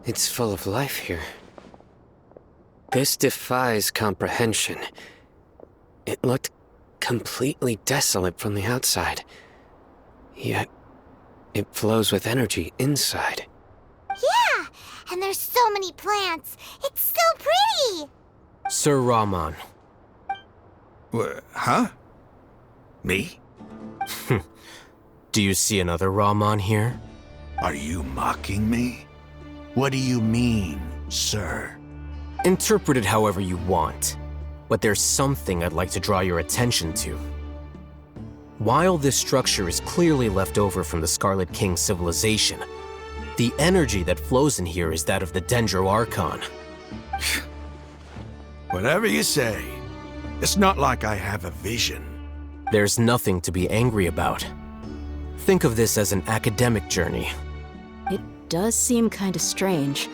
It's full of life here. This defies comprehension. It looked completely desolate from the outside. Yet, it flows with energy inside. Yeah! And there's so many plants! It's so pretty! Sir Rahman. Huh? Me? Do you see another Rahman here? Are you mocking me? What do you mean, sir? Interpret it however you want, but there's something I'd like to draw your attention to. While this structure is clearly left over from the Scarlet King civilization, the energy that flows in here is that of the Dendro Archon. Whatever you say. It's not like I have a vision. There's nothing to be angry about. Think of this as an academic journey. It does seem kinda strange.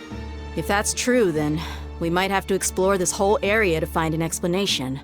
If that's true, then we might have to explore this whole area to find an explanation.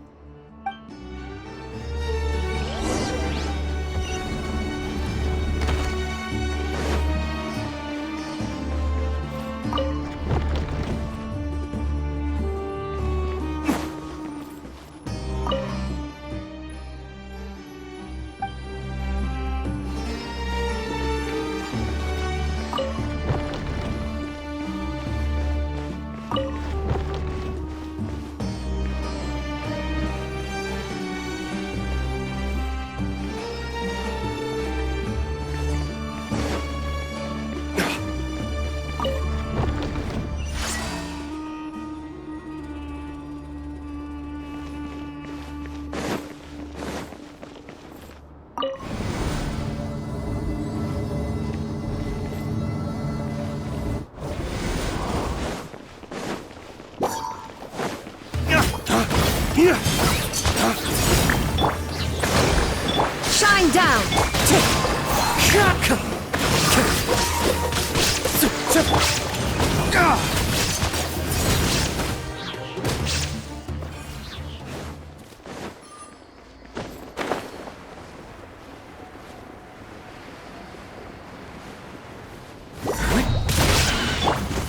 Shine down!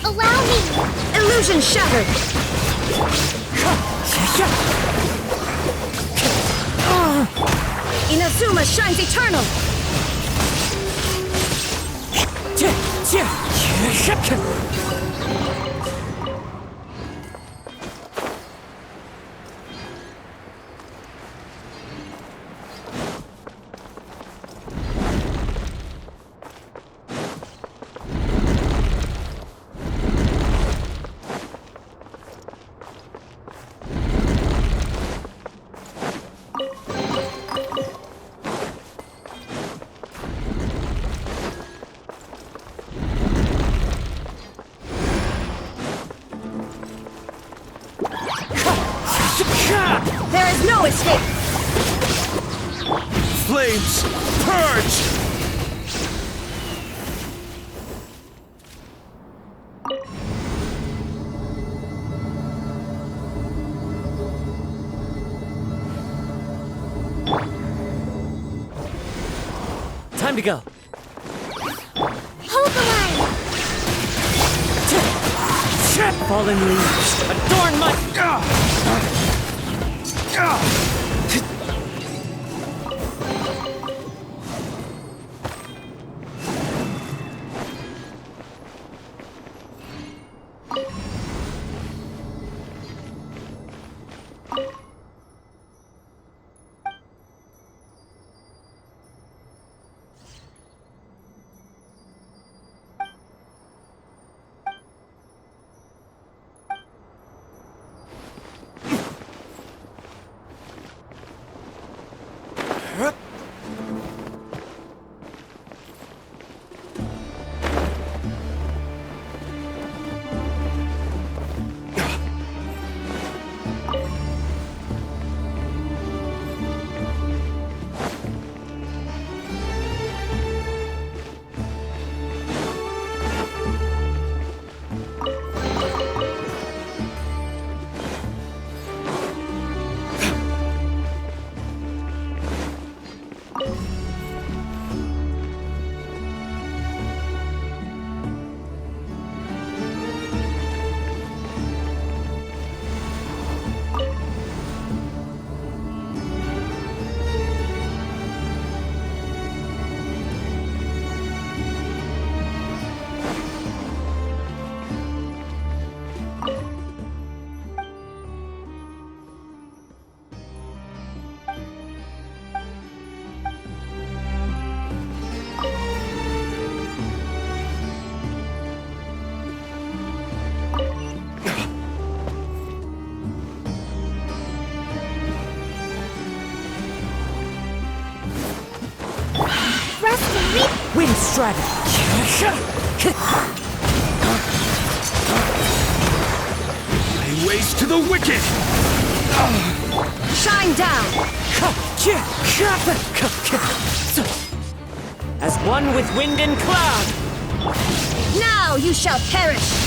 Allow me! Illusion shattered! Inazuma shines eternal! There is no escape! Flames! Purge! Time to go. Hold the line! Fallen leaves, adorn my... dragon. Lay waste to the wicked! Shine down. As one with wind and cloud! Now you shall perish.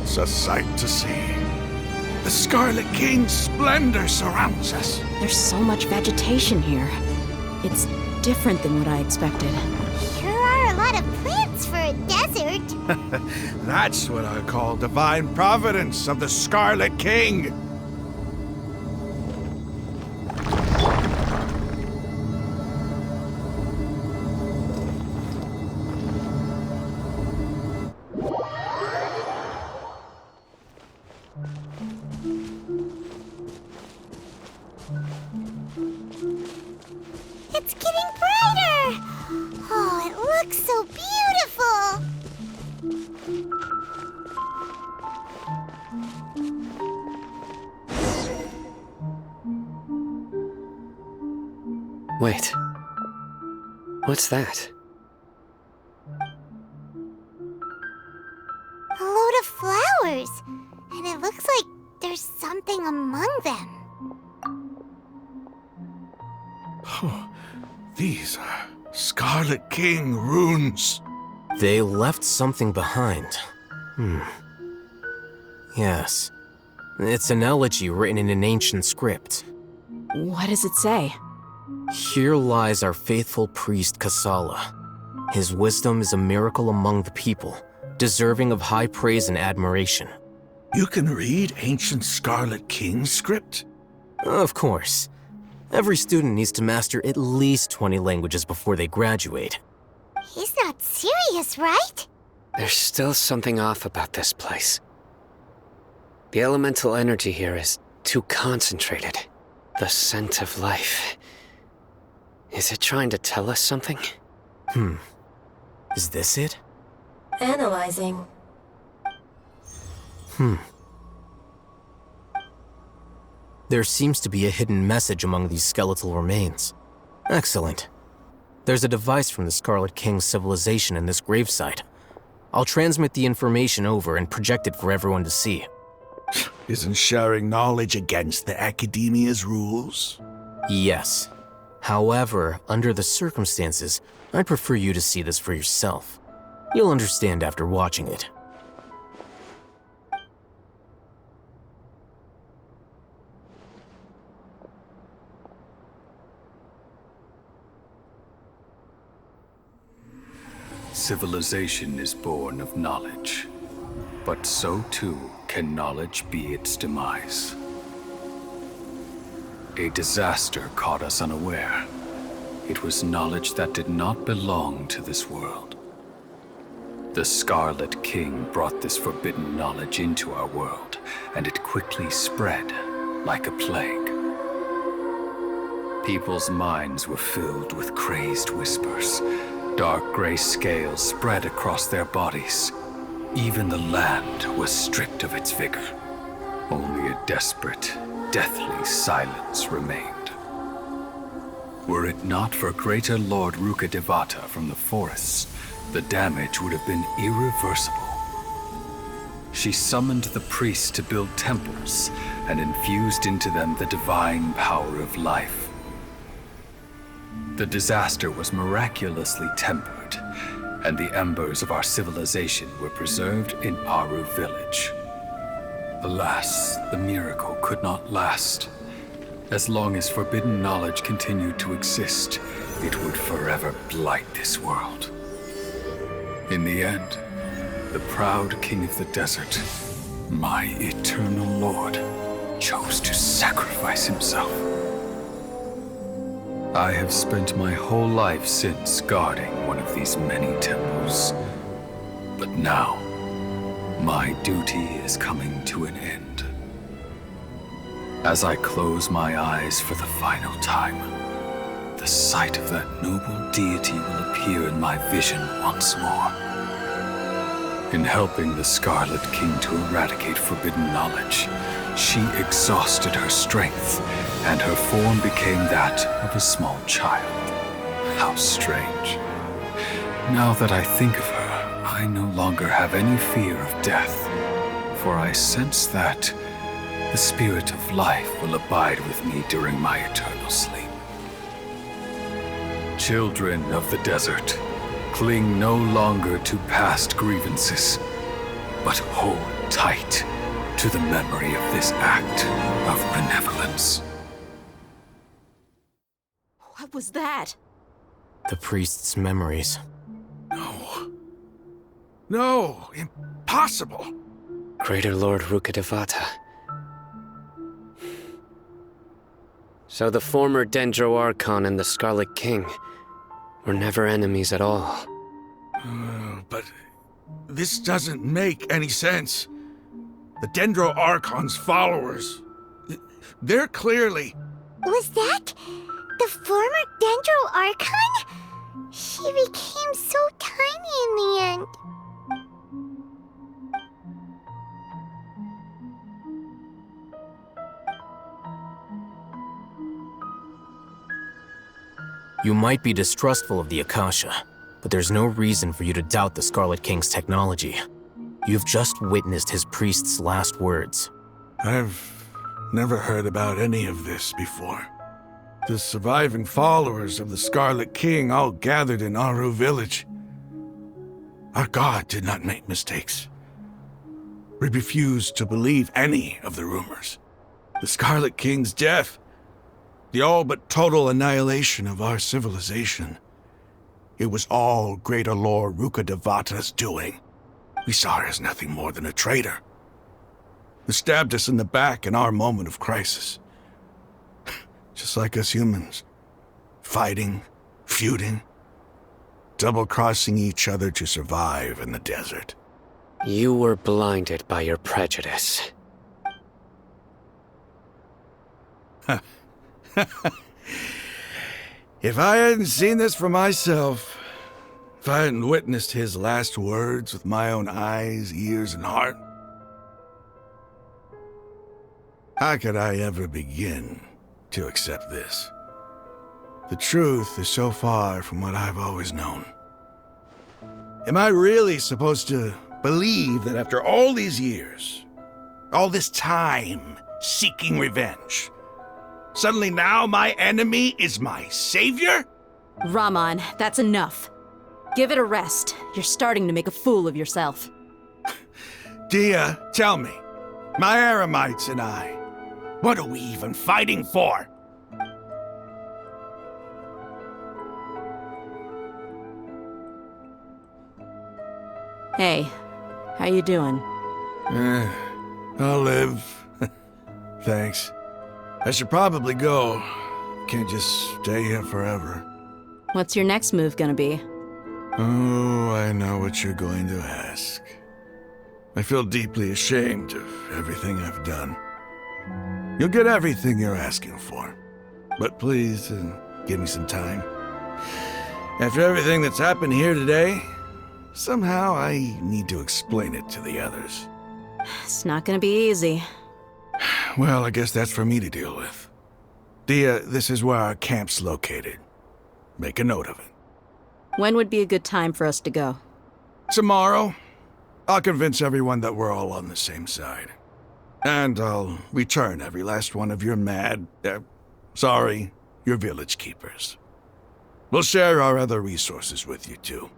It's a sight to see. The Scarlet King's splendor surrounds us. There's so much vegetation here. It's different than what I expected. Sure are a lot of plants for a desert. That's what I call divine providence of the Scarlet King. It's getting brighter! Oh, it looks so beautiful! Wait. What's that? A load of flowers! And it looks like there's something among them. These are Scarlet King runes. They left something behind. Yes. It's an elegy written in an ancient script. What does it say? Here lies our faithful priest Kasala. His wisdom is a miracle among the people, deserving of high praise and admiration. You can read ancient Scarlet King script? Of course. Every student needs to master at least 20 languages before they graduate. He's not serious, right? There's still something off about this place. The elemental energy here is too concentrated. The scent of life. Is it trying to tell us something? Is this it? Analyzing. There seems to be a hidden message among these skeletal remains. Excellent. There's a device from the Scarlet King's civilization in this gravesite. I'll transmit the information over and project it for everyone to see. Isn't sharing knowledge against the Academia's rules? Yes. However, under the circumstances, I'd prefer you to see this for yourself. You'll understand after watching it. Civilization is born of knowledge, but so too can knowledge be its demise. A disaster caught us unaware. It was knowledge that did not belong to this world. The Scarlet King brought this forbidden knowledge into our world, and it quickly spread like a plague. People's minds were filled with crazed whispers. Dark gray scales spread across their bodies. Even the land was stripped of its vigor. Only a desperate, deathly silence remained. Were it not for Greater Lord Rukkhadevata from the forests, the damage would have been irreversible. She summoned the priests to build temples and infused into them the divine power of life. The disaster was miraculously tempered, and the embers of our civilization were preserved in Aru village. Alas, the miracle could not last. As long as forbidden knowledge continued to exist, it would forever blight this world. In the end, the proud king of the desert, my eternal lord, chose to sacrifice himself. I have spent my whole life since guarding one of these many temples. But now, my duty is coming to an end. As I close my eyes for the final time, the sight of that noble deity will appear in my vision once more. In helping the Scarlet King to eradicate forbidden knowledge, she exhausted her strength, and her form became that of a small child. How strange. Now that I think of her, I no longer have any fear of death, for I sense that the spirit of life will abide with me during my eternal sleep. Children of the desert, cling no longer to past grievances, but hold tight to the memory of this act of benevolence. What was that? The priest's memories. No, impossible. Greater Lord Rukkhadevata. So the former Dendro Archon and the Scarlet King were never enemies at all. But this doesn't make any sense. The Dendro Archon's followers, they're clearly... Was that the former Dendro Archon? She became so tiny in the end. You might be distrustful of the Akasha, but there's no reason for you to doubt the Scarlet King's technology. You've just witnessed his priest's last words. I've never heard about any of this before. The surviving followers of the Scarlet King all gathered in Aru village. Our god did not make mistakes. We refused to believe any of the rumors. The Scarlet King's death, the all but total annihilation of our civilization. It was all Greater Lord Rukkhadevata's doing. We saw her as nothing more than a traitor, who stabbed us in the back in our moment of crisis. Just like us humans. Fighting, feuding, double-crossing each other to survive in the desert. You were blinded by your prejudice. If I hadn't seen this for myself, if I hadn't witnessed his last words with my own eyes, ears, and heart, how could I ever begin to accept this? The truth is so far from what I've always known. Am I really supposed to believe that after all these years, all this time seeking revenge, suddenly now my enemy is my savior? Raman, that's enough. Give it a rest. You're starting to make a fool of yourself. Dia, tell me, my Aramites and I, what are we even fighting for? Hey, how you doing? I'll live. Thanks. I should probably go. Can't just stay here forever. What's your next move gonna be? Oh, I know what you're going to ask. I feel deeply ashamed of everything I've done. You'll get everything you're asking for. But please, give me some time. After everything that's happened here today, somehow I need to explain it to the others. It's not gonna be easy. Well, I guess that's for me to deal with. Dia, this is where our camp's located. Make a note of it. When would be a good time for us to go? Tomorrow, I'll convince everyone that we're all on the same side. And I'll return every last one of your your village keepers. We'll share our other resources with you, too.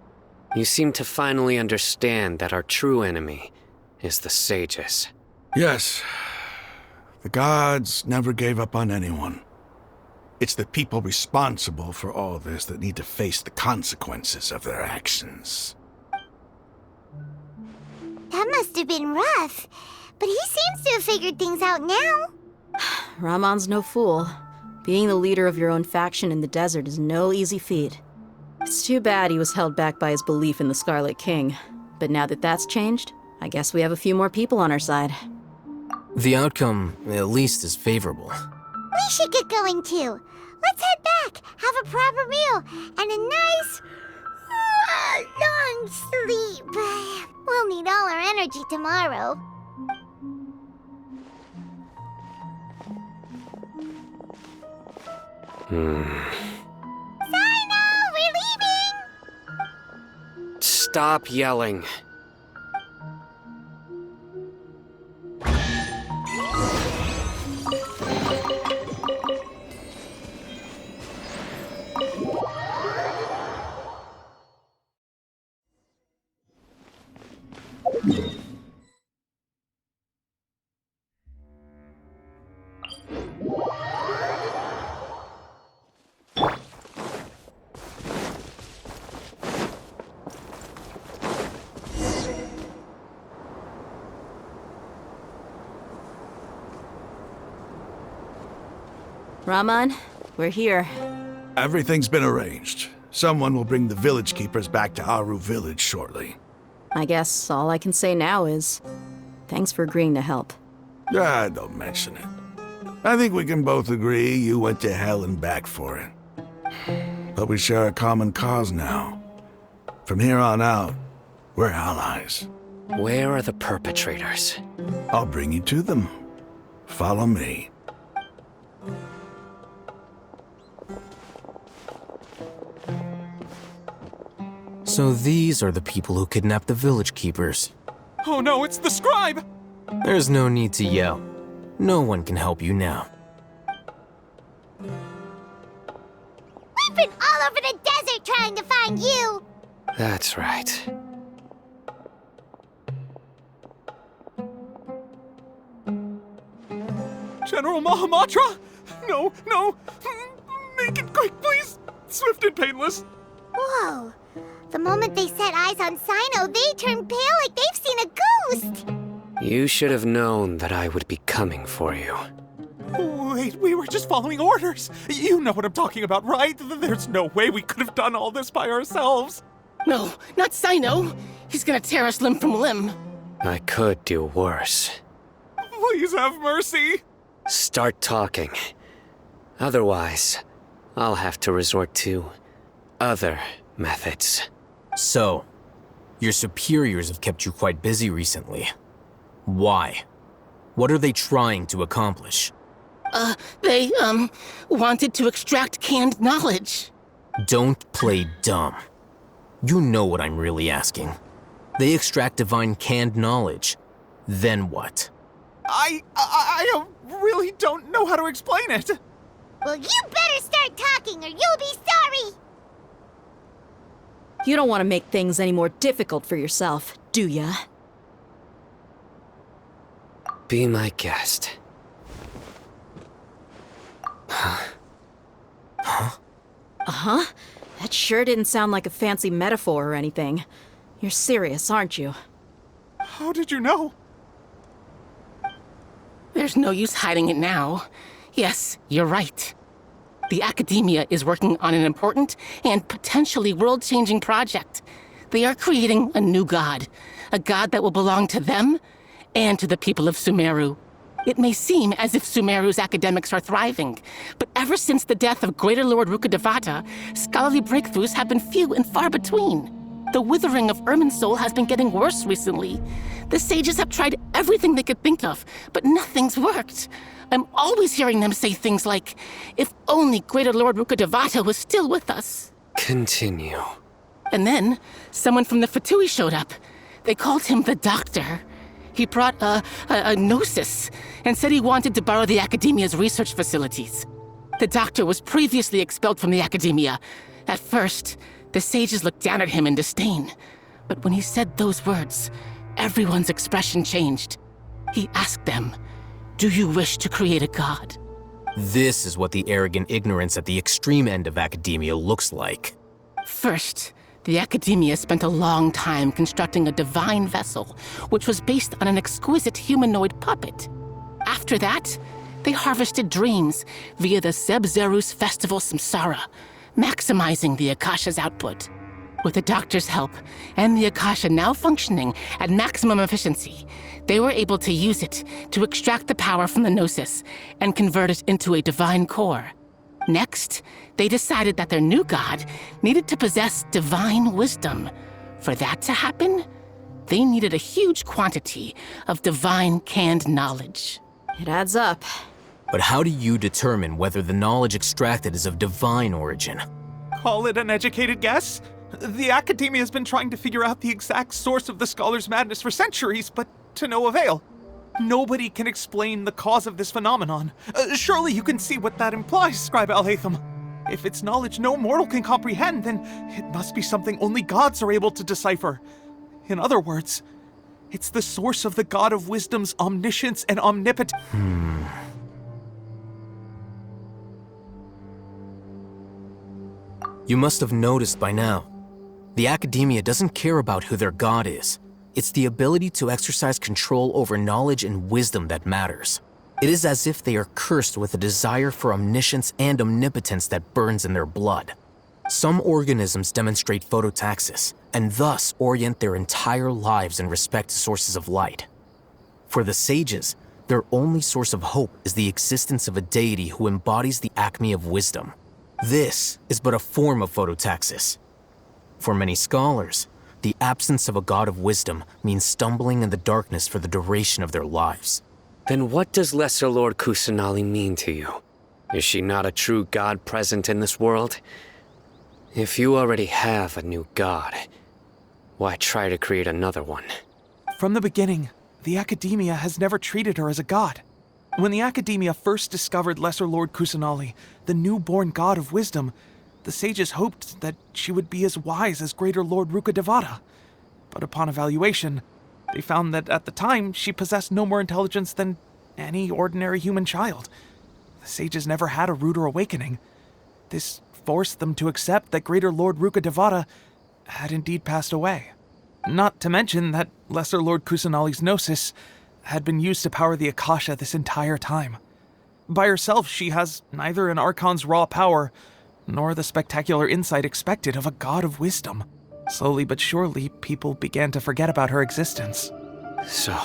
You seem to finally understand that our true enemy is the sages. Yes. The gods never gave up on anyone. It's the people responsible for all this that need to face the consequences of their actions. That must have been rough, but he seems to have figured things out now. Ramon's no fool. Being the leader of your own faction in the desert is no easy feat. It's too bad he was held back by his belief in the Scarlet King. But now that that's changed, I guess we have a few more people on our side. The outcome, at least, is favorable. We should get going too. Let's head back, have a proper meal, and a nice, long sleep. We'll need all our energy tomorrow. Sino, we're leaving! Stop yelling. Ramon, we're here. Everything's been arranged. Someone will bring the village keepers back to Aru village shortly. I guess all I can say now is, thanks for agreeing to help. Don't mention it. I think we can both agree you went to hell and back for it. But we share a common cause now. From here on out, we're allies. Where are the perpetrators? I'll bring you to them. Follow me. So these are the people who kidnapped the village keepers. Oh no, it's the scribe! There's no need to yell. No one can help you now. We've been all over the desert trying to find you! That's right. General Mahamatra? No, no! Make it quick, please! Swift and painless! Whoa. The moment they set eyes on Sino, they turned pale like they've seen a ghost! You should have known that I would be coming for you. Wait, we were just following orders. You know what I'm talking about, right? There's no way we could have done all this by ourselves. No, not Sino. He's gonna tear us limb from limb. I could do worse. Please have mercy. Start talking. Otherwise, I'll have to resort to other methods. So, your superiors have kept you quite busy recently. Why? What are they trying to accomplish? They wanted to extract canned knowledge. Don't play dumb. You know what I'm really asking. They extract divine canned knowledge. Then what? I really don't know how to explain it. Well, you better start talking or you'll be sorry! You don't want to make things any more difficult for yourself, do ya? Be my guest. Uh-huh. That sure didn't sound like a fancy metaphor or anything. You're serious, aren't you? How did you know? There's no use hiding it now. Yes, you're right. The Academia is working on an important and potentially world-changing project. They are creating a new god. A god that will belong to them and to the people of Sumeru. It may seem as if Sumeru's academics are thriving, but ever since the death of Greater Lord Rukkhadevata, scholarly breakthroughs have been few and far between. The withering of Irminsul has been getting worse recently. The sages have tried everything they could think of, but nothing's worked. I'm always hearing them say things like, if only Greater Lord Rukkhadevata was still with us. Continue. And then, someone from the Fatui showed up. They called him the Doctor. He brought a gnosis and said he wanted to borrow the Academia's research facilities. The Doctor was previously expelled from the Academia. At first, the sages looked down at him in disdain. But when he said those words, everyone's expression changed. He asked them, "Do you wish to create a god?" This is what the arrogant ignorance at the extreme end of academia looks like. First, the Academia spent a long time constructing a divine vessel, which was based on an exquisite humanoid puppet. After that, they harvested dreams via the Zeb-Zerus Festival Samsara, maximizing the Akasha's output. With the Doctor's help, and the Akasha now functioning at maximum efficiency, they were able to use it to extract the power from the Gnosis and convert it into a divine core. Next, they decided that their new god needed to possess divine wisdom. For that to happen, they needed a huge quantity of divine canned knowledge. It adds up. But how do you determine whether the knowledge extracted is of divine origin? Call it an educated guess? The Academia has been trying to figure out the exact source of the Scholar's Madness for centuries, but to no avail. Nobody can explain the cause of this phenomenon. Surely you can see what that implies, Scribe Al-Haytham. If it's knowledge no mortal can comprehend, then it must be something only gods are able to decipher. In other words, it's the source of the God of Wisdom's omniscience and omnipotence. You must have noticed by now. The Academia doesn't care about who their god is. It's the ability to exercise control over knowledge and wisdom that matters. It is as if they are cursed with a desire for omniscience and omnipotence that burns in their blood. Some organisms demonstrate phototaxis, and thus orient their entire lives in respect to sources of light. For the sages, their only source of hope is the existence of a deity who embodies the acme of wisdom. This is but a form of phototaxis. For many scholars, the absence of a god of wisdom means stumbling in the darkness for the duration of their lives. Then what does Lesser Lord Kusanali mean to you? Is she not a true god present in this world? If you already have a new god, why try to create another one? From the beginning, the Academia has never treated her as a god. When the Academia first discovered Lesser Lord Kusanali, the newborn god of wisdom, the sages hoped that she would be as wise as Greater Lord Rukkhadevata. But upon evaluation, they found that at the time she possessed no more intelligence than any ordinary human child. The sages never had a ruder awakening. This forced them to accept that Greater Lord Rukkhadevata had indeed passed away. Not to mention that Lesser Lord Kusanali's gnosis had been used to power the Akasha this entire time. By herself, she has neither an Archon's raw power nor the spectacular insight expected of a god of wisdom. Slowly but surely, people began to forget about her existence. So,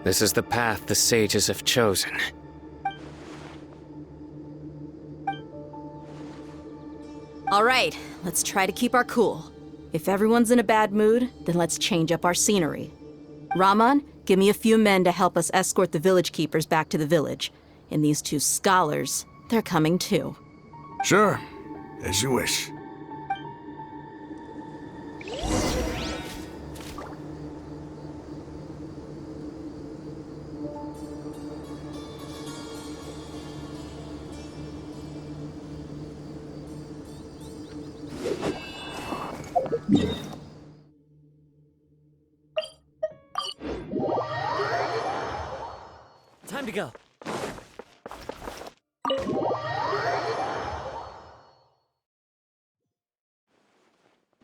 this is the path the sages have chosen. All right, let's try to keep our cool. If everyone's in a bad mood, then let's change up our scenery. Rahman, give me a few men to help us escort the village keepers back to the village. And these two scholars, they're coming too. Sure, as you wish. Time to go.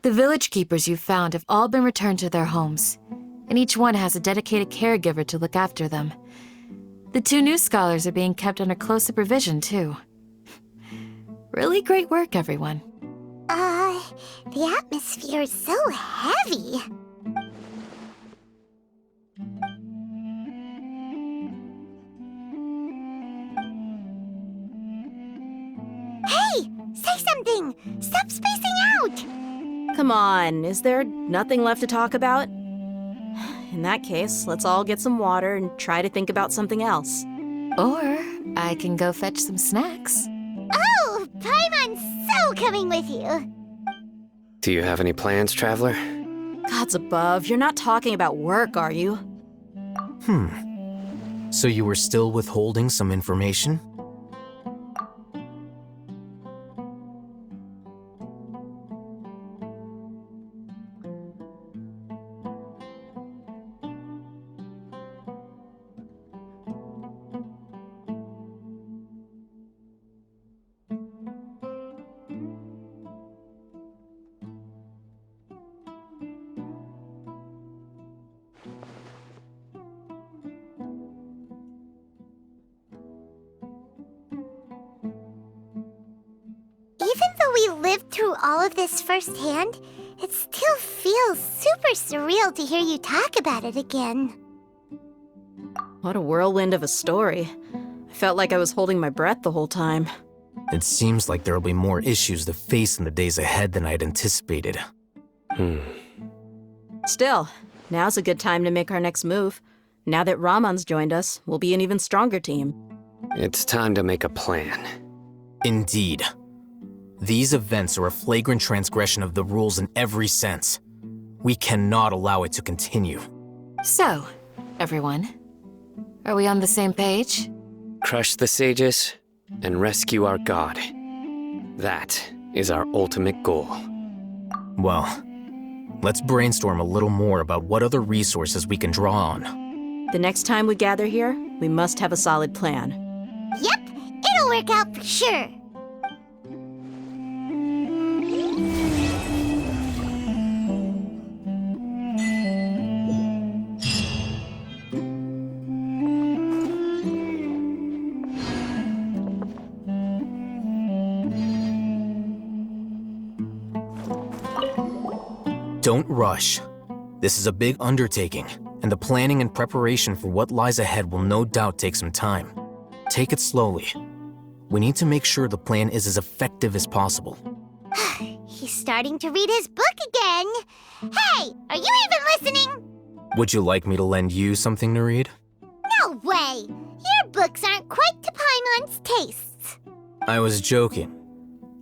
The village keepers you've found have all been returned to their homes, and each one has a dedicated caregiver to look after them. The two new scholars are being kept under close supervision, too. Really great work, everyone. The atmosphere is so heavy. Hey! Say something! Stop spacing out! Come on, is there nothing left to talk about? In that case, let's all get some water and try to think about something else. Or I can go fetch some snacks. Oh! Paimon's so coming with you! Do you have any plans, Traveler? Gods above, you're not talking about work, are you? So you were still withholding some information? Even though we lived through all of this firsthand, it still feels super surreal to hear you talk about it again. What a whirlwind of a story. I felt like I was holding my breath the whole time. It seems like there'll be more issues to face in the days ahead than I'd anticipated. Still, now's a good time to make our next move. Now that Ramon's joined us, we'll be an even stronger team. It's time to make a plan. Indeed. These events are a flagrant transgression of the rules in every sense. We cannot allow it to continue. So, everyone, are we on the same page? Crush the sages and rescue our god. That is our ultimate goal. Well, let's brainstorm a little more about what other resources we can draw on. The next time we gather here, we must have a solid plan. Yep, it'll work out for sure. Don't rush. This is a big undertaking, and the planning and preparation for what lies ahead will no doubt take some time. Take it slowly. We need to make sure the plan is as effective as possible. He's starting to read his book again. Hey, are you even listening? Would you like me to lend you something to read? No way! Your books aren't quite to Paimon's tastes. I was joking.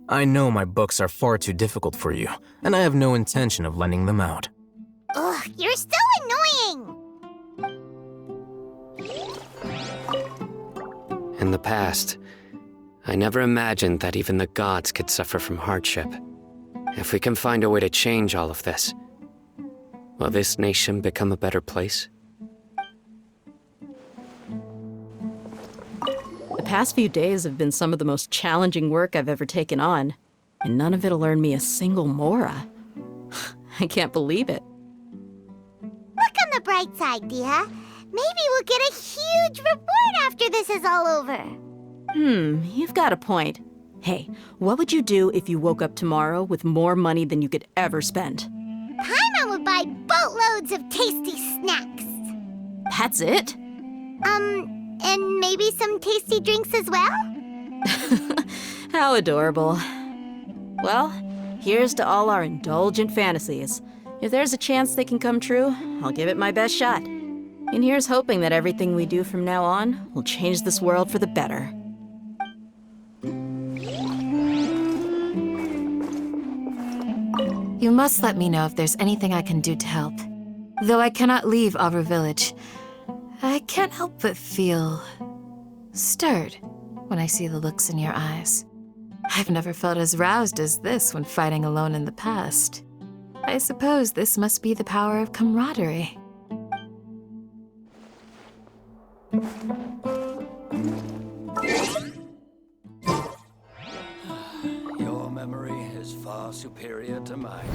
I know my books are far too difficult for you, and I have no intention of lending them out. Ugh, you're so annoying! In the past, I never imagined that even the gods could suffer from hardship. If we can find a way to change all of this, will this nation become a better place? The past few days have been some of the most challenging work I've ever taken on, and none of it'll earn me a single mora. I can't believe it. Look on the bright side, Dia. Maybe we'll get a huge reward after this is all over. You've got a point. Hey, what would you do if you woke up tomorrow with more money than you could ever spend? Paimon would buy boatloads of tasty snacks. That's it? And maybe some tasty drinks as well? How adorable. Well, here's to all our indulgent fantasies. If there's a chance they can come true, I'll give it my best shot. And here's hoping that everything we do from now on will change this world for the better. You must let me know if there's anything I can do to help. Though I cannot leave Aru Village, I can't help but feel stirred when I see the looks in your eyes. I've never felt as roused as this when fighting alone in the past. I suppose this must be the power of camaraderie. Your memory is far superior to mine.